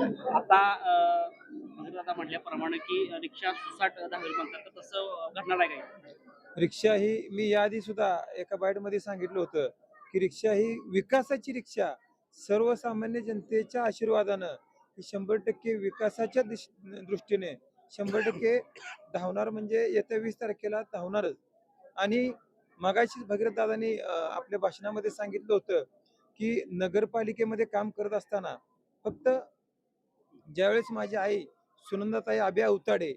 आता म्हणजे आता म्हटल्याप्रमाणे की रिक्षा सुसाट धावेल म्हणतात, तर तसं घडणार आहे काय? रिक्षा ही मी याआधी सुद्धा एका बाईटमध्ये सांगितलं होतं, की रिक्षा ही विकासाची रिक्षा. सर्वसामान्य जनतेच्या आशीर्वादानं ही 100% विकासाच्या दृष्टीने 100% धावणार म्हणजे येत्या 20 तारखेला धावणारच. आणि मगाशीच भगीरथ दादांनी आपल्या भाषणामध्ये सांगितलं होतं, की नगरपालिकेमध्ये काम करत असताना फक्त ज्यावेळेस माझी आई सुनंदाताई आबे अवताडे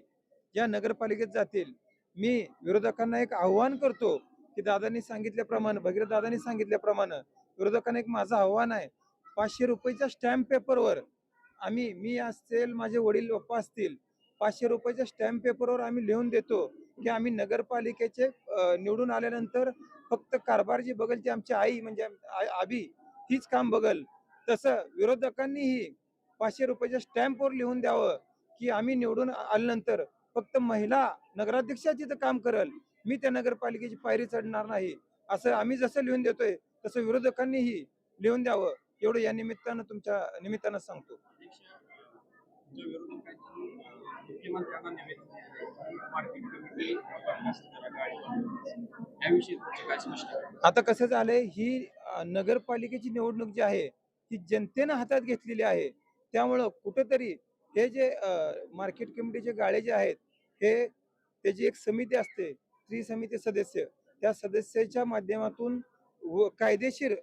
या नगरपालिकेत जातील, मी विरोधकांना एक आव्हान करतो, की दादांनी सांगितल्याप्रमाणे, भगीरथ दादांनी सांगितल्याप्रमाणे विरोधकांना एक माझं आव्हान आहे. ₹500 स्टॅम्प पेपरवर मी असेल, माझे वडील पप्पा असतील, ₹500 स्टॅम्प पेपरवर आम्ही लिहून देतो, की आम्ही नगरपालिकेचे निवडून आल्यानंतर फक्त कारभार जी बघेल ती आमची आई म्हणजे आबी तीच काम बघेल. तसं विरोधकांनीही ₹500 स्टॅम्पवर लिहून द्यावं, की आम्ही निवडून आल्यानंतर फक्त महिला नगराध्यक्षा तिथं काम करेल. मी त्या नगरपालिकेची पायरी चढणार नाही. असं आम्ही जसं लिहून देतोय, तसं विरोधकांनीही लिहून द्यावं. एवढं या निमित्तानं तुमच्या निमित्तानं सांगतो. अध्यक्ष, तुमच्या विरोधकांची मुख्यमंत्र्यांना निवेदन आहे, मार्केट कमिटी बरखास्त करा गाडी. याविषयी तुमचे काय स्पष्ट आहे? आता कसं झालंय, ही नगरपालिकेची निवडणूक जी आहे, ती जनतेनं हातात घेतलेली आहे. त्यामुळं कुठेतरी हे जे मार्केट कमिटीचे गाळे जे आहेत, हे त्याची एक समिती असते, त्रिसमिती सदस्य. त्या सदस्याच्या माध्यमातून कायदेशीर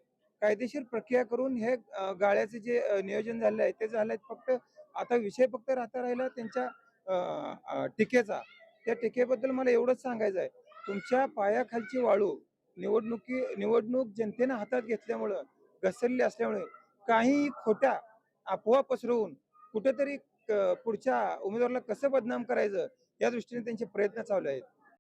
कायदेशीर प्रक्रिया करून हे गाळ्याचे जे नियोजन झालेलं आहे, ते झालं आहे. फक्त आता विषय फक्त राहिला त्यांच्या अ, टीकेचा. त्या टीकेबद्दल मला एवढंच सांगायचं आहे, तुमच्या पायाखालची वाळू निवडणूक जनतेनं हातात घेतल्यामुळं, घसरली असल्यामुळे काही खोट्या अफवा पसरवून कुठेतरी पुढच्या उमेदवाराला कसं बदनाम करायचं या दृष्टीने त्यांचे प्रयत्न चालू आहेत.